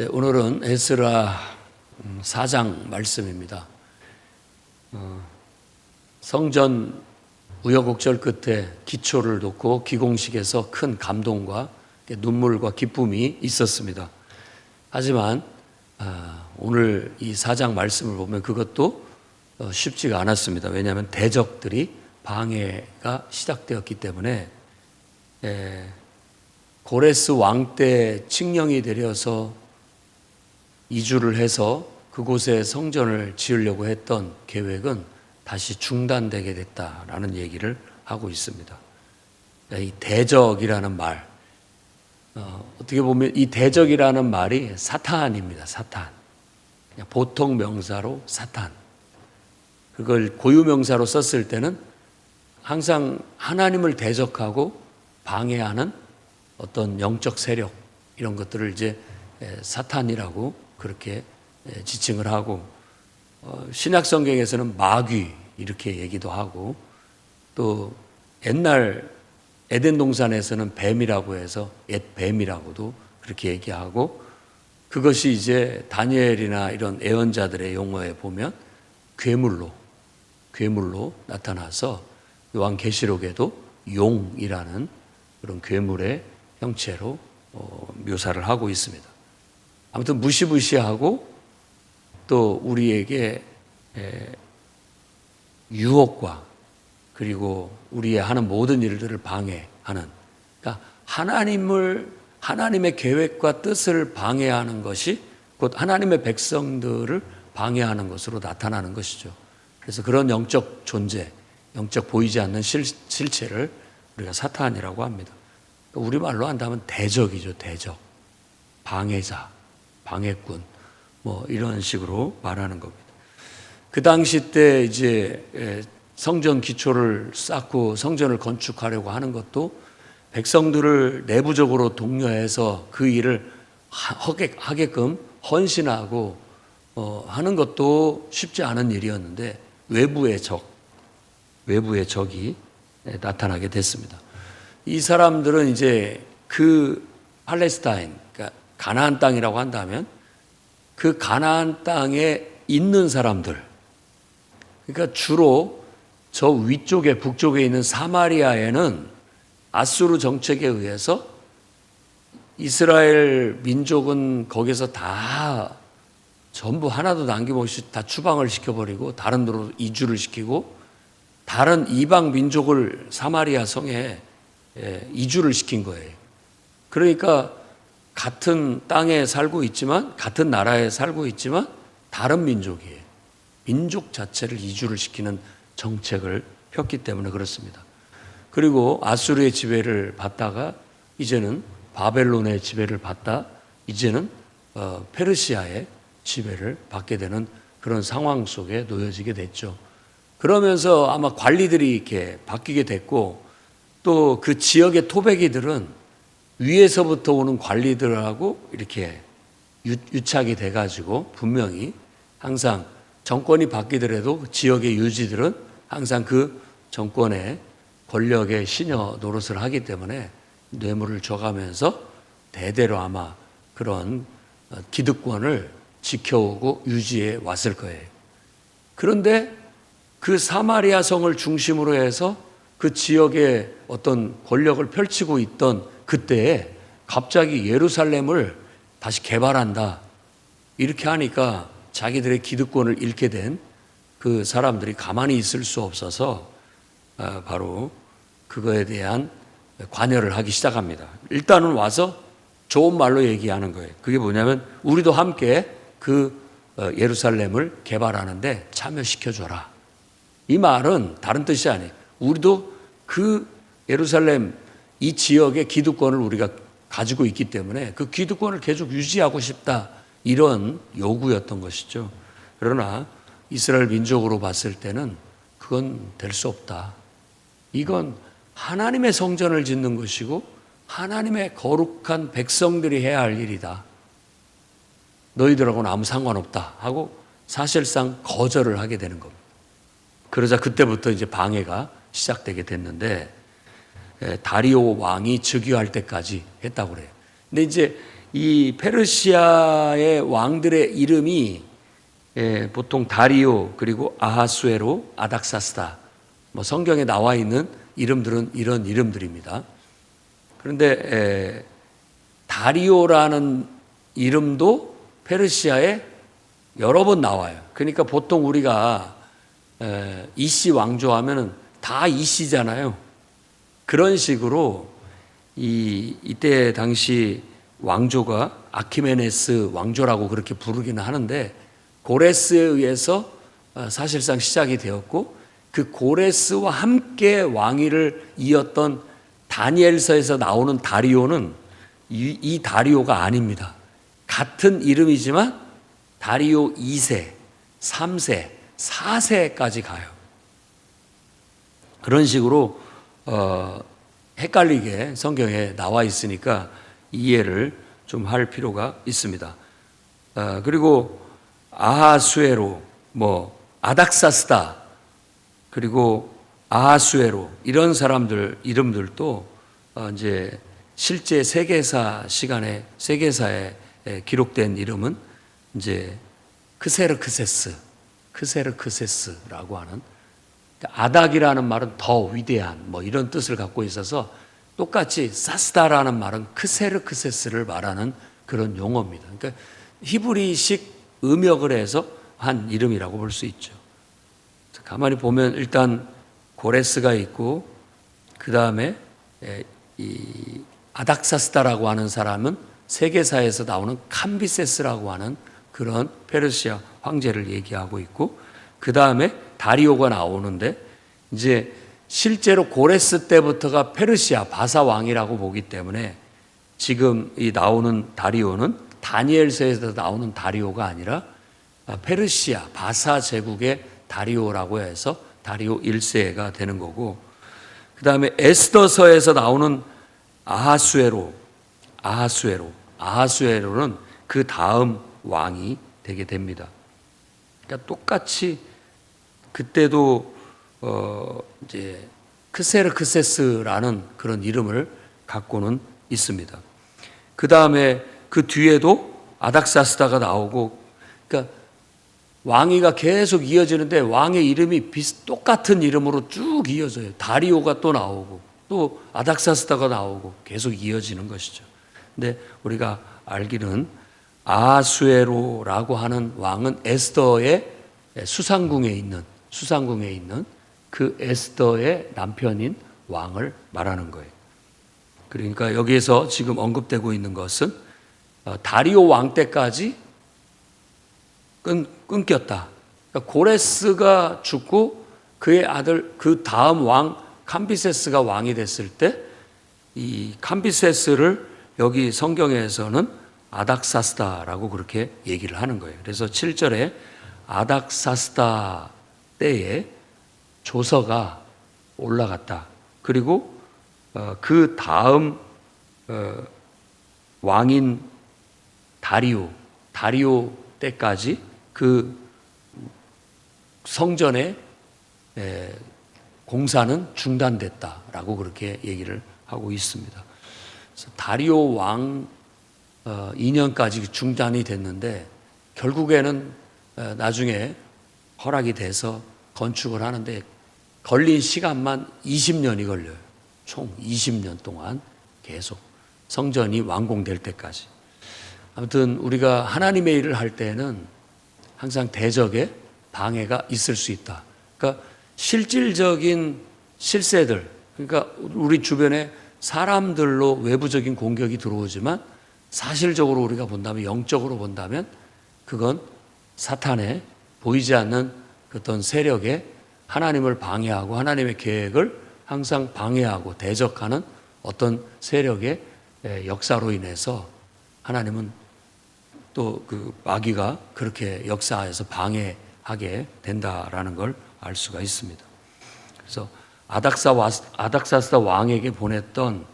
네, 오늘은 에스라 4장 말씀입니다. 성전 우여곡절 끝에 기초를 놓고 기공식에서 큰 감동과 눈물과 기쁨이 있었습니다. 하지만 오늘 이 4장 말씀을 보면 그것도 쉽지가 않았습니다. 왜냐하면 대적들이 방해가 시작되었기 때문에 고레스 왕 때 칙령이 내려서 이주를 해서 그곳에 성전을 지으려고 했던 계획은 다시 중단되게 됐다라는 얘기를 하고 있습니다. 이 대적이라는 말, 어떻게 보면 이 대적이라는 말이 사탄입니다. 사탄. 그냥 보통 명사로 사탄. 그걸 고유명사로 썼을 때는 항상 하나님을 대적하고 방해하는 어떤 영적 세력 이런 것들을 이제 사탄이라고 그렇게 지칭을 하고, 신약 성경에서는 마귀 이렇게 얘기도 하고, 또 옛날 에덴 동산에서는 뱀이라고 해서 옛뱀이라고도 그렇게 얘기하고, 그것이 이제 다니엘이나 이런 예언자들의 용어에 보면 괴물로 나타나서 요한계시록에도 용이라는 그런 괴물의 형체로 묘사를 하고 있습니다. 아무튼 무시무시하고 또 우리에게 유혹과 그리고 우리의 하는 모든 일들을 방해하는, 그러니까 하나님의 계획과 뜻을 방해하는 것이 곧 하나님의 백성들을 방해하는 것으로 나타나는 것이죠. 그래서 그런 영적 존재, 영적 보이지 않는 실체를 우리가 사탄이라고 합니다. 우리말로 한다면 대적이죠. 대적, 방해자, 방해꾼, 뭐 이런 식으로 말하는 겁니다. 그 당시 때 이제 성전 기초를 쌓고 성전을 건축하려고 하는 것도 백성들을 내부적으로 독려해서 그 일을 하게끔 헌신하고 하는 것도 쉽지 않은 일이었는데 외부의 적이 나타나게 됐습니다. 이 사람들은 이제 그 팔레스타인, 그러니까 가나안 땅이라고 한다면 그 가나안 땅에 있는 사람들, 그러니까 주로 저 위쪽에 북쪽에 있는 사마리아에는 아수르 정책에 의해서 이스라엘 민족은 거기서 다 전부 하나도 남김없이 다 추방을 시켜버리고 다른 데로 이주를 시키고 다른 이방 민족을 사마리아 성에 이주를 시킨 거예요. 그러니까 같은 땅에 살고 있지만, 같은 나라에 살고 있지만 다른 민족이에요. 민족 자체를 이주를 시키는 정책을 폈기 때문에 그렇습니다. 그리고 아수르의 지배를 받다가 이제는 바벨론의 지배를 받다 이제는 페르시아의 지배를 받게 되는 그런 상황 속에 놓여지게 됐죠. 그러면서 아마 관리들이 이렇게 바뀌게 됐고, 또 그 지역의 토백이들은 위에서부터 오는 관리들하고 이렇게 유착이 돼가지고 분명히 항상 정권이 바뀌더라도 지역의 유지들은 항상 그 정권의 권력의 시녀 노릇을 하기 때문에 뇌물을 줘가면서 대대로 아마 그런 기득권을 지켜오고 유지해 왔을 거예요. 그런데 그 사마리아 성을 중심으로 해서 그 지역에 어떤 권력을 펼치고 있던 그때에 갑자기 예루살렘을 다시 개발한다 이렇게 하니까 자기들의 기득권을 잃게 된 그 사람들이 가만히 있을 수 없어서 바로 그거에 대한 관여를 하기 시작합니다. 일단은 와서 좋은 말로 얘기하는 거예요. 그게 뭐냐면 우리도 함께 그 예루살렘을 개발하는데 참여시켜줘라. 이 말은 다른 뜻이 아니에요. 우리도 그 예루살렘 이 지역의 기득권을 우리가 가지고 있기 때문에 그 기득권을 계속 유지하고 싶다, 이런 요구였던 것이죠. 그러나 이스라엘 민족으로 봤을 때는 그건 될 수 없다. 이건 하나님의 성전을 짓는 것이고 하나님의 거룩한 백성들이 해야 할 일이다. 너희들하고는 아무 상관없다 하고 사실상 거절을 하게 되는 겁니다. 그러자 그때부터 이제 방해가 시작되게 됐는데 다리오 왕이 즉위할 때까지 했다고 그래요. 근데 이제 이 페르시아의 왕들의 이름이 보통 다리오, 그리고 아하수에로, 아닥사스다, 뭐 성경에 나와 있는 이름들은 이런 이름들입니다. 그런데 다리오라는 이름도 페르시아에 여러 번 나와요. 그러니까 보통 우리가 이씨 왕조하면은 다 이씨잖아요. 그런 식으로 이때 당시 왕조가 아키메네스 왕조라고 그렇게 부르기는 하는데, 고레스에 의해서 사실상 시작이 되었고, 그 고레스와 함께 왕위를 이었던 다니엘서에서 나오는 다리오는 이 다리오가 아닙니다. 같은 이름이지만 다리오 2세, 3세, 4세까지 가요. 그런 식으로 헷갈리게 성경에 나와 있으니까 이해를 좀 할 필요가 있습니다. 그리고 아하수에로, 아닥사스다, 그리고 아하수에로, 이런 사람들 이름들도 이제 실제 세계사에 기록된 이름은 이제 크세르크세스라고 하는, 아닥이라는 말은 더 위대한 이런 뜻을 갖고 있어서 똑같이 사스다라는 말은 크세르크세스를 말하는 그런 용어입니다. 그러니까 히브리식 음역을 해서 한 이름이라고 볼 수 있죠. 가만히 보면 일단 고레스가 있고, 그 다음에 이 아닥사스다라고 하는 사람은 세계사에서 나오는 캄비세스라고 하는 그런 페르시아 황제를 얘기하고 있고, 그 다음에 다리오가 나오는데, 이제 실제로 고레스 때부터가 페르시아 바사 왕이라고 보기 때문에 지금 이 나오는 다리오는 다니엘서에서 나오는 다리오가 아니라 페르시아 바사 제국의 다리오라고 해서 다리오 1세가 되는 거고, 그 다음에 에스더서에서 나오는 아하수에로는 그 다음 왕이 되게 됩니다. 그러니까 똑같이 그때도 이제 크세르크세스라는 그런 이름을 갖고는 있습니다. 그 다음에 그 뒤에도 아닥사스다가 나오고, 그러니까 왕위가 계속 이어지는데 왕의 이름이 똑같은 이름으로 쭉 이어져요. 다리오가 또 나오고, 또 아닥사스다가 나오고, 계속 이어지는 것이죠. 근데 우리가 알기는 아하수에로라고 하는 왕은 에스더의 수상궁에 있는 그 에스더의 남편인 왕을 말하는 거예요. 그러니까 여기에서 지금 언급되고 있는 것은 다리오 왕 때까지 끊겼다. 그러니까 고레스가 죽고 그의 아들, 그 다음 왕 캄비세스가 왕이 됐을 때, 이 캄비세스를 여기 성경에서는 아닥사스다라고 그렇게 얘기를 하는 거예요. 그래서 7절에 아닥사스다 때에 조서가 올라갔다. 그리고 그 다음 왕인 다리오 때까지 그 성전의 공사는 중단됐다라고 그렇게 얘기를 하고 있습니다. 그래서 다리오 왕 2년까지 중단이 됐는데, 결국에는 나중에 허락이 돼서 건축을 하는데 걸린 시간만 20년이 걸려요. 총 20년 동안 계속 성전이 완공될 때까지. 아무튼 우리가 하나님의 일을 할 때는 항상 대적의 방해가 있을 수 있다. 그러니까 실질적인 실세들, 그러니까 우리 주변에 사람들로 외부적인 공격이 들어오지만 사실적으로 우리가 본다면, 영적으로 본다면 그건 사탄의 보이지 않는 어떤 세력에 하나님을 방해하고 하나님의 계획을 항상 방해하고 대적하는 어떤 세력의 역사로 인해서 하나님은 또 그 마귀가 그렇게 역사해서 방해하게 된다라는 걸 알 수가 있습니다. 그래서 아닥사스다 왕에게 보냈던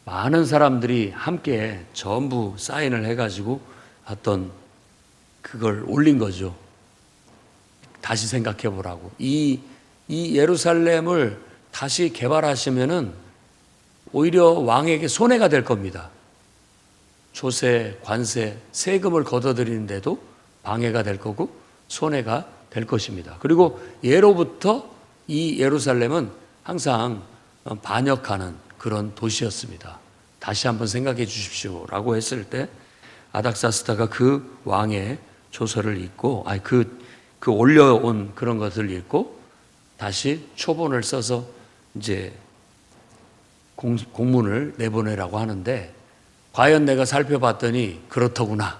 많은 사람들이 함께 전부 사인을 해가지고 어떤 그걸 올린 거죠. 다시 생각해 보라고. 이 예루살렘을 다시 개발하시면은 오히려 왕에게 손해가 될 겁니다. 조세, 관세, 세금을 걷어들이는데도 방해가 될 거고 손해가 될 것입니다. 그리고 예로부터 이 예루살렘은 항상 반역하는 그런 도시였습니다. 다시 한번 생각해 주십시오라고 했을 때 아닥사스다가 그 왕의 조서를 읽고 그 올려온 그런 것을 읽고 다시 초본을 써서 이제 공문을 내보내라고 하는데, 과연 내가 살펴봤더니 그렇더구나,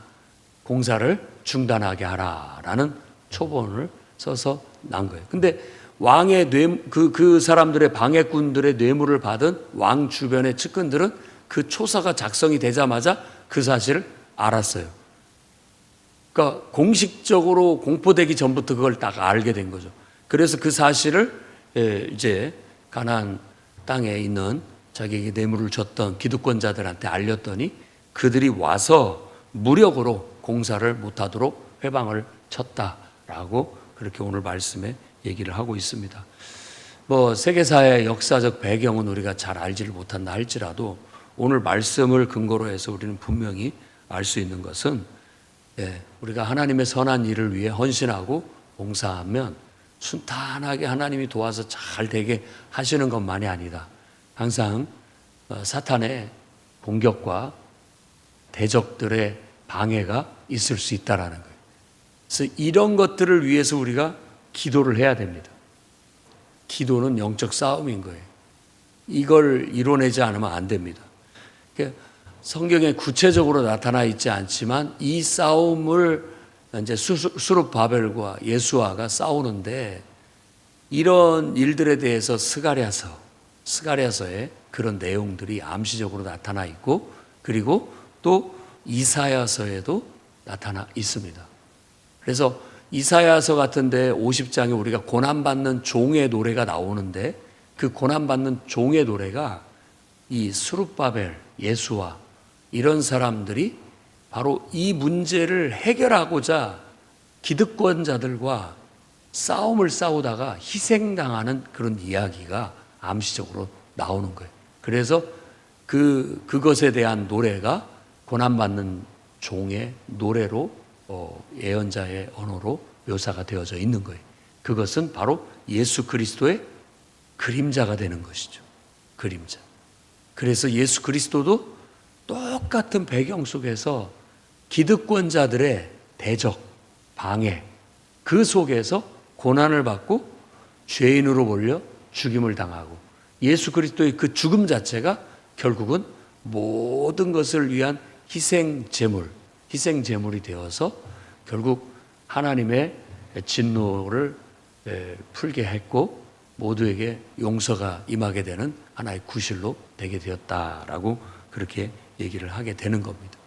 공사를 중단하게 하라라는 초본을 써서 난 거예요. 근데 왕의 그 사람들의 방해꾼들의 뇌물을 받은 왕 주변의 측근들은 그 초서가 작성이 되자마자 그 사실을 알았어요. 그러니까 공식적으로 공포되기 전부터 그걸 딱 알게 된 거죠. 그래서 그 사실을 이제 가나안 땅에 있는 자기에게 뇌물을 줬던 기득권자들한테 알렸더니 그들이 와서 무력으로 공사를 못하도록 회방을 쳤다라고 그렇게 오늘 말씀에 얘기를 하고 있습니다. 세계사의 역사적 배경은 우리가 잘 알지를 못한다 할지라도 오늘 말씀을 근거로 해서 우리는 분명히 알 수 있는 것은, 우리가 하나님의 선한 일을 위해 헌신하고 봉사하면 순탄하게 하나님이 도와서 잘 되게 하시는 것만이 아니다. 항상 사탄의 공격과 대적들의 방해가 있을 수 있다라는 거예요. 그래서 이런 것들을 위해서 우리가 기도를 해야 됩니다. 기도는 영적 싸움인 거예요. 이걸 이뤄내지 않으면 안 됩니다. 성경에 구체적으로 나타나 있지 않지만 이 싸움을 이제 수룹바벨과 예수아가 싸우는데, 이런 일들에 대해서 스가랴서에 그런 내용들이 암시적으로 나타나 있고, 그리고 또 이사야서에도 나타나 있습니다. 그래서 이사야서 같은데 50장에 우리가 고난받는 종의 노래가 나오는데, 그 고난받는 종의 노래가 이 수룹바벨, 예수아 이런 사람들이 바로 이 문제를 해결하고자 기득권자들과 싸움을 싸우다가 희생당하는 그런 이야기가 암시적으로 나오는 거예요. 그래서 그것에 대한 노래가 고난받는 종의 노래로 예언자의 언어로 묘사가 되어져 있는 거예요. 그것은 바로 예수 그리스도의 그림자가 되는 것이죠. 그림자. 그래서 예수 그리스도도 똑같은 배경 속에서 기득권자들의 대적, 방해, 그 속에서 고난을 받고 죄인으로 몰려 죽임을 당하고, 예수 그리스도의 그 죽음 자체가 결국은 모든 것을 위한 희생제물이 되어서 결국 하나님의 진노를 풀게 했고 모두에게 용서가 임하게 되는 하나의 구실로 되게 되었다라고 그렇게 얘기를 하게 되는 겁니다.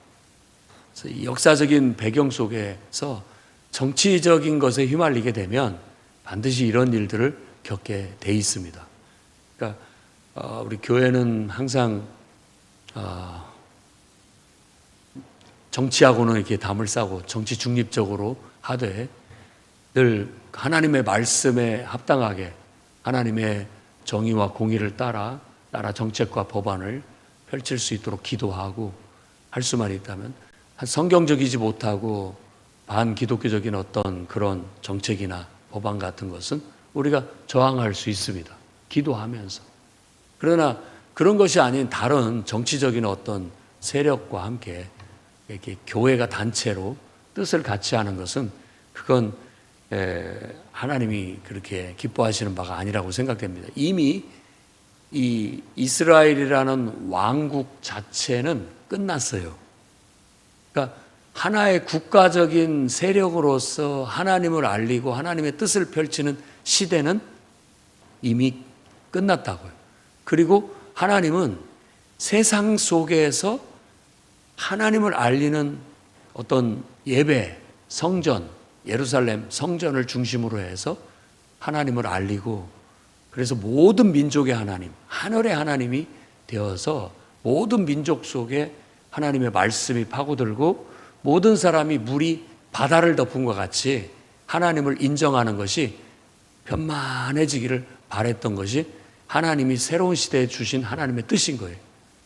그래서 이 역사적인 배경 속에서 정치적인 것에 휘말리게 되면 반드시 이런 일들을 겪게 돼 있습니다. 그러니까 우리 교회는 항상 정치하고는 이렇게 담을 싸고 정치 중립적으로 하되 늘 하나님의 말씀에 합당하게 하나님의 정의와 공의를 따라 정책과 법안을 펼칠 수 있도록 기도하고, 할 수만 있다면 성경적이지 못하고 반기독교적인 어떤 그런 정책이나 법안 같은 것은 우리가 저항할 수 있습니다. 기도하면서. 그러나 그런 것이 아닌 다른 정치적인 어떤 세력과 함께 이렇게 교회가 단체로 뜻을 같이 하는 것은 그건 하나님이 그렇게 기뻐하시는 바가 아니라고 생각됩니다. 이미 이 이스라엘이라는 왕국 자체는 끝났어요. 그러니까 하나의 국가적인 세력으로서 하나님을 알리고 하나님의 뜻을 펼치는 시대는 이미 끝났다고요. 그리고 하나님은 세상 속에서 하나님을 알리는 어떤 예배, 성전, 예루살렘 성전을 중심으로 해서 하나님을 알리고, 그래서 모든 민족의 하나님, 하늘의 하나님이 되어서 모든 민족 속에 하나님의 말씀이 파고들고 모든 사람이 물이 바다를 덮은 것 같이 하나님을 인정하는 것이 편만해지기를 바랬던 것이 하나님이 새로운 시대에 주신 하나님의 뜻인 거예요.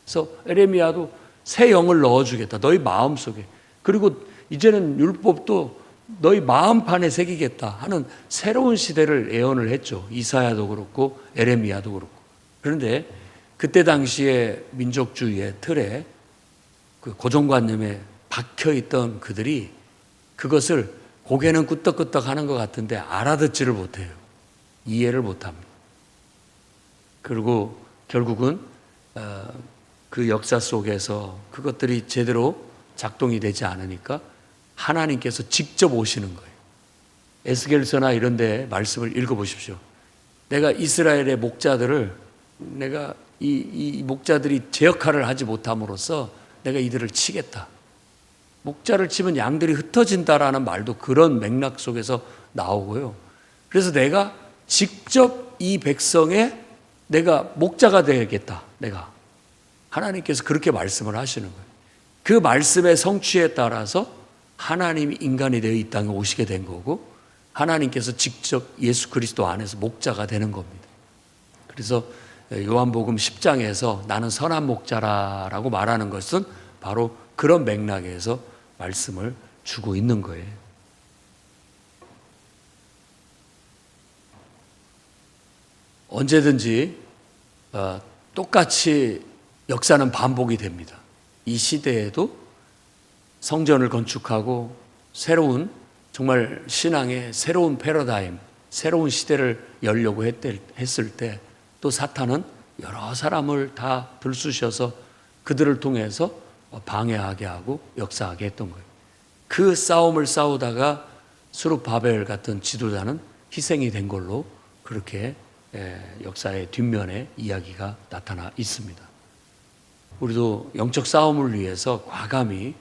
그래서 에레미야도 새 영을 넣어주겠다. 너희 마음속에. 그리고 이제는 율법도 너희 마음판에 새기겠다 하는 새로운 시대를 예언을 했죠. 이사야도 그렇고 에레미야도 그렇고. 그런데 그때 당시에 민족주의의 틀에 그 고정관념에 박혀있던 그들이 그것을 고개는 끄덕끄덕 하는 것 같은데 알아듣지를 못해요. 이해를 못합니다. 그리고 결국은 그 역사 속에서 그것들이 제대로 작동이 되지 않으니까 하나님께서 직접 오시는 거예요. 에스겔서나 이런 데 말씀을 읽어보십시오. 내가 이스라엘의 목자들을 내가 이 목자들이 제 역할을 하지 못함으로써 내가 이들을 치겠다. 목자를 치면 양들이 흩어진다라는 말도 그런 맥락 속에서 나오고요. 그래서 내가 직접 이 백성의 내가 목자가 되겠다. 내가. 하나님께서 그렇게 말씀을 하시는 거예요. 그 말씀의 성취에 따라서 하나님이 인간이 되어 이 땅에 오시게 된 거고 하나님께서 직접 예수 그리스도 안에서 목자가 되는 겁니다. 그래서 요한복음 10장에서 나는 선한 목자라고 말하는 것은 바로 그런 맥락에서 말씀을 주고 있는 거예요. 언제든지 똑같이 역사는 반복이 됩니다. 이 시대에도 성전을 건축하고 새로운 정말 신앙의 새로운 패러다임, 새로운 시대를 열려고 했을 때 또 사탄은 여러 사람을 다 들쑤셔서 그들을 통해서 방해하게 하고 역사하게 했던 거예요. 그 싸움을 싸우다가 스룹바벨 같은 지도자는 희생이 된 걸로 그렇게 역사의 뒷면에 이야기가 나타나 있습니다. 우리도 영적 싸움을 위해서 과감히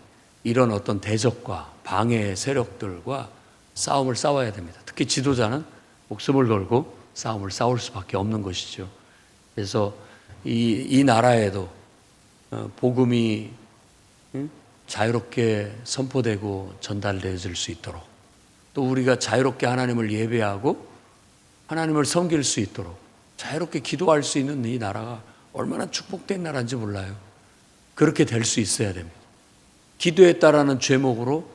이런 어떤 대적과 방해의 세력들과 싸움을 싸워야 됩니다. 특히 지도자는 목숨을 걸고 싸움을 싸울 수밖에 없는 것이죠. 그래서 이 나라에도 복음이 자유롭게 선포되고 전달되어질 수 있도록 또 우리가 자유롭게 하나님을 예배하고 하나님을 섬길 수 있도록 자유롭게 기도할 수 있는 이 나라가 얼마나 축복된 나라인지 몰라요. 그렇게 될 수 있어야 됩니다. 기도했다라는 죄목으로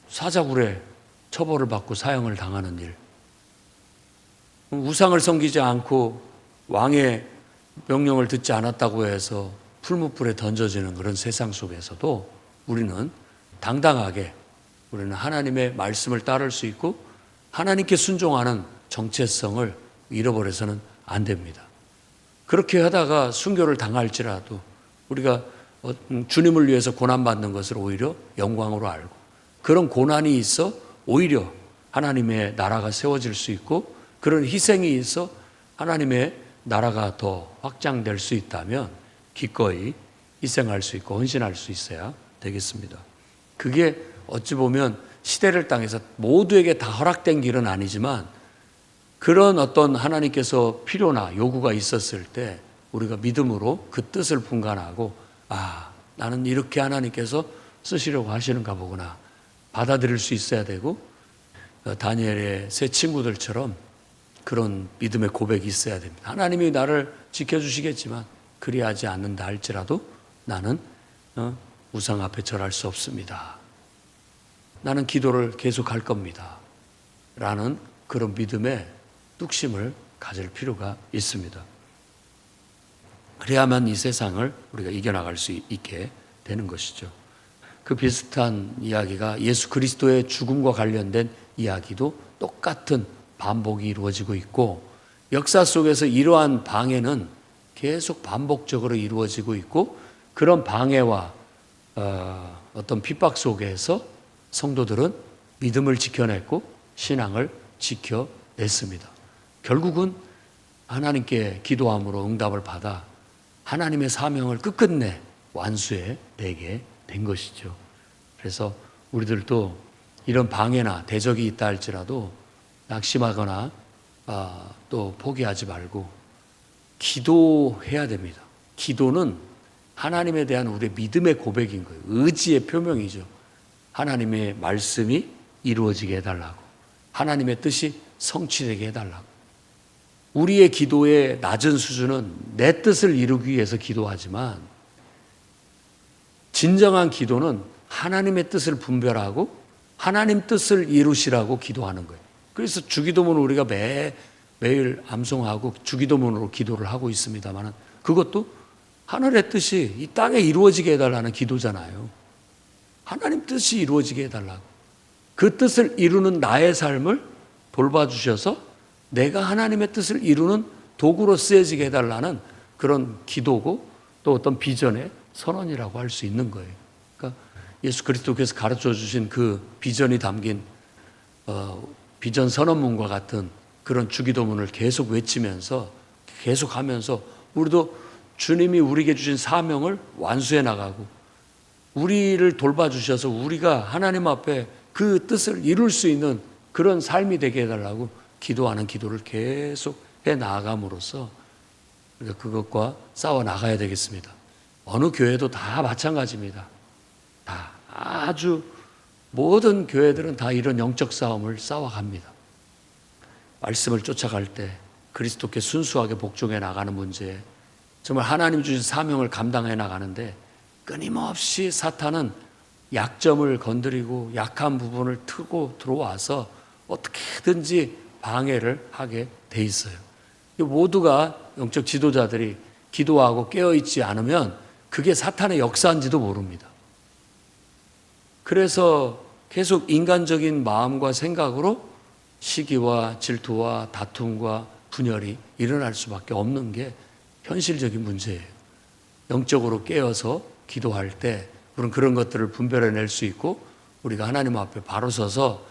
사자굴에 처벌을 받고 사형을 당하는 일, 우상을 섬기지 않고 왕의 명령을 듣지 않았다고 해서 풀무불에 던져지는 그런 세상 속에서도 우리는 당당하게 우리는 하나님의 말씀을 따를 수 있고 하나님께 순종하는 정체성을 잃어버려서는 안 됩니다. 그렇게 하다가 순교를 당할지라도 우리가 주님을 위해서 고난받는 것을 오히려 영광으로 알고 그런 고난이 있어 오히려 하나님의 나라가 세워질 수 있고 그런 희생이 있어 하나님의 나라가 더 확장될 수 있다면 기꺼이 희생할 수 있고 헌신할 수 있어야 되겠습니다. 그게 어찌 보면 시대를 땅에서 모두에게 다 허락된 길은 아니지만 그런 어떤 하나님께서 필요나 요구가 있었을 때 우리가 믿음으로 그 뜻을 분간하고 나는 이렇게 하나님께서 쓰시려고 하시는가 보구나 받아들일 수 있어야 되고 다니엘의 세 친구들처럼 그런 믿음의 고백이 있어야 됩니다. 하나님이 나를 지켜주시겠지만 그리하지 않는다 할지라도 나는 우상 앞에 절할 수 없습니다. 나는 기도를 계속할 겁니다. 라는 그런 믿음의 뚝심을 가질 필요가 있습니다. 그래야만 이 세상을 우리가 이겨나갈 수 있게 되는 것이죠. 그 비슷한 이야기가 예수 그리스도의 죽음과 관련된 이야기도 똑같은 반복이 이루어지고 있고 역사 속에서 이러한 방해는 계속 반복적으로 이루어지고 있고 그런 방해와 어떤 핍박 속에서 성도들은 믿음을 지켜냈고 신앙을 지켜냈습니다. 결국은 하나님께 기도함으로 응답을 받아 하나님의 사명을 끝끝내 완수해 내게 된 것이죠. 그래서 우리들도 이런 방해나 대적이 있다 할지라도 낙심하거나 또 포기하지 말고 기도해야 됩니다. 기도는 하나님에 대한 우리의 믿음의 고백인 거예요. 의지의 표명이죠. 하나님의 말씀이 이루어지게 해달라고. 하나님의 뜻이 성취되게 해달라고. 우리의 기도의 낮은 수준은 내 뜻을 이루기 위해서 기도하지만 진정한 기도는 하나님의 뜻을 분별하고 하나님 뜻을 이루시라고 기도하는 거예요. 그래서 주기도문을 우리가 매일 암송하고 주기도문으로 기도를 하고 있습니다만 그것도 하늘의 뜻이 이 땅에 이루어지게 해달라는 기도잖아요. 하나님 뜻이 이루어지게 해달라고. 그 뜻을 이루는 나의 삶을 돌봐주셔서 내가 하나님의 뜻을 이루는 도구로 쓰여지게 해달라는 그런 기도고 또 어떤 비전의 선언이라고 할 수 있는 거예요. 그러니까 예수 그리스도께서 가르쳐 주신 그 비전이 담긴 비전 선언문과 같은 그런 주기도문을 계속 외치면서 계속 하면서 우리도 주님이 우리에게 주신 사명을 완수해 나가고 우리를 돌봐주셔서 우리가 하나님 앞에 그 뜻을 이룰 수 있는 그런 삶이 되게 해달라고 기도하는 기도를 계속 해 나아감으로써 우리가 그것과 싸워 나가야 되겠습니다. 어느 교회도 다 마찬가지입니다. 다 아주 모든 교회들은 다 이런 영적 싸움을 싸워갑니다. 말씀을 쫓아갈 때 그리스도께 순수하게 복종해 나가는 문제에 정말 하나님 주신 사명을 감당해 나가는데 끊임없이 사탄은 약점을 건드리고 약한 부분을 트고 들어와서 어떻게든지 방해를 하게 돼 있어요. 모두가 영적 지도자들이 기도하고 깨어있지 않으면 그게 사탄의 역사인지도 모릅니다. 그래서 계속 인간적인 마음과 생각으로 시기와 질투와 다툼과 분열이 일어날 수밖에 없는 게 현실적인 문제예요. 영적으로 깨어서 기도할 때 우리는 그런 것들을 분별해낼 수 있고 우리가 하나님 앞에 바로 서서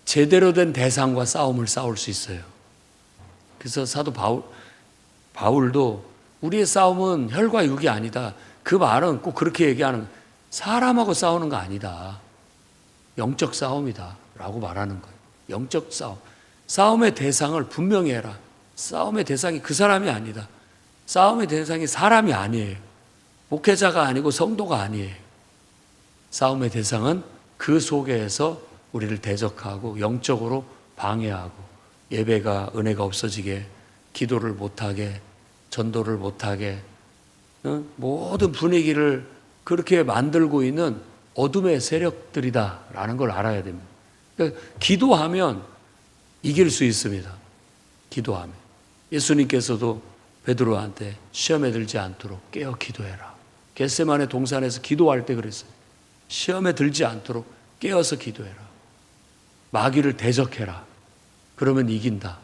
제대로 된 대상과 싸움을 싸울 수 있어요. 그래서 사도 바울도 우리의 싸움은 혈과 육이 아니다. 그 말은 꼭 그렇게 얘기하는 사람하고 싸우는 거 아니다. 영적 싸움이다 라고 말하는 거예요. 영적 싸움. 싸움의 대상을 분명히 해라. 싸움의 대상이 그 사람이 아니다. 싸움의 대상이 사람이 아니에요. 목회자가 아니고 성도가 아니에요. 싸움의 대상은 그 속에서 우리를 대적하고 영적으로 방해하고 예배가 은혜가 없어지게 기도를 못하게 전도를 못하게 모든 분위기를 그렇게 만들고 있는 어둠의 세력들이다라는 걸 알아야 됩니다. 그러니까 기도하면 이길 수 있습니다. 기도하면. 예수님께서도 베드로한테 시험에 들지 않도록 깨어 기도해라. 겟세마네 동산에서 기도할 때 그랬어요. 시험에 들지 않도록 깨어서 기도해라. 마귀를 대적해라. 그러면 이긴다.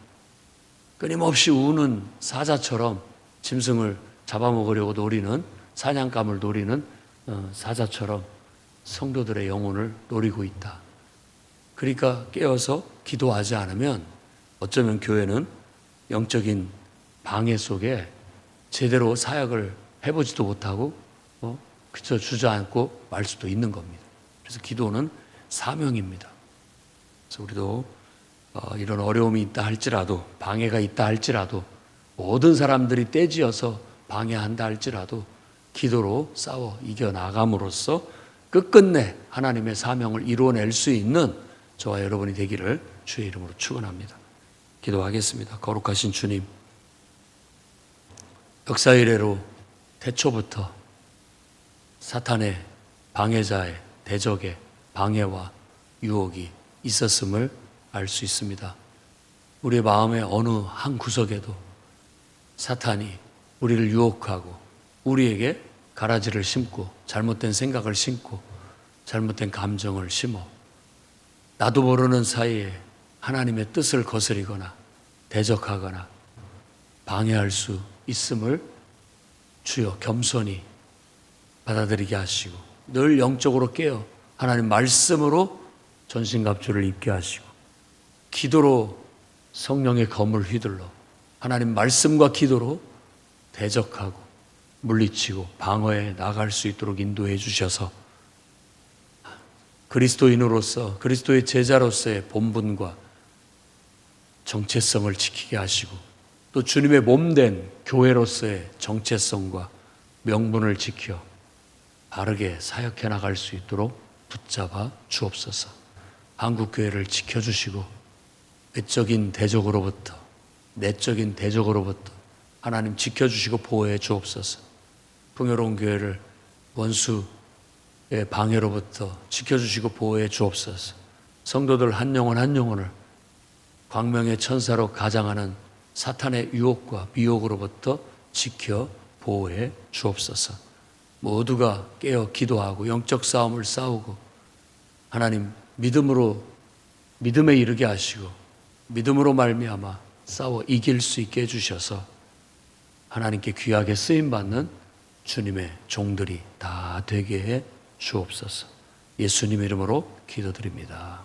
끊임없이 우는 사자처럼 짐승을 잡아먹으려고 노리는 사냥감을 노리는 사자처럼 성도들의 영혼을 노리고 있다. 그러니까 깨어서 기도하지 않으면 어쩌면 교회는 영적인 방해 속에 제대로 사역을 해보지도 못하고 그저 주저앉고 말 수도 있는 겁니다. 그래서 기도는 사명입니다. 그래서 우리도 이런 어려움이 있다 할지라도 방해가 있다 할지라도 모든 사람들이 떼지어서 방해한다 할지라도 기도로 싸워 이겨나감으로써 끝끝내 하나님의 사명을 이루어낼 수 있는 저와 여러분이 되기를 주의 이름으로 축원합니다. 기도하겠습니다. 거룩하신 주님, 역사 이래로 태초부터 사탄의 방해자의 대적의 방해와 유혹이 있었음을 알 수 있습니다. 우리의 마음의 어느 한 구석에도 사탄이 우리를 유혹하고 우리에게 가라지를 심고 잘못된 생각을 심고 잘못된 감정을 심어 나도 모르는 사이에 하나님의 뜻을 거스리거나 대적하거나 방해할 수 있음을 주여 겸손히 받아들이게 하시고 늘 영적으로 깨어 하나님 말씀으로 전신갑주를 입게 하시고 기도로 성령의 검을 휘둘러 하나님 말씀과 기도로 대적하고 물리치고 방어해 나갈 수 있도록 인도해 주셔서 그리스도인으로서 그리스도의 제자로서의 본분과 정체성을 지키게 하시고 또 주님의 몸된 교회로서의 정체성과 명분을 지켜 바르게 사역해 나갈 수 있도록 붙잡아 주옵소서. 한국교회를 지켜주시고 외적인 대적으로부터 내적인 대적으로부터 하나님 지켜주시고 보호해 주옵소서. 풍요로운 교회를 원수 방해로부터 지켜주시고 보호해 주옵소서. 성도들 한 영혼 한 영혼을 광명의 천사로 가장하는 사탄의 유혹과 미혹으로부터 지켜 보호해 주옵소서. 모두가 깨어 기도하고 영적 싸움을 싸우고 하나님 믿음에 이르게 하시고 믿음으로 말미암아 싸워 이길 수 있게 해주셔서 하나님께 귀하게 쓰임받는 주님의 종들이 다 되게 해 주옵소서. 예수님 이름으로 기도드립니다.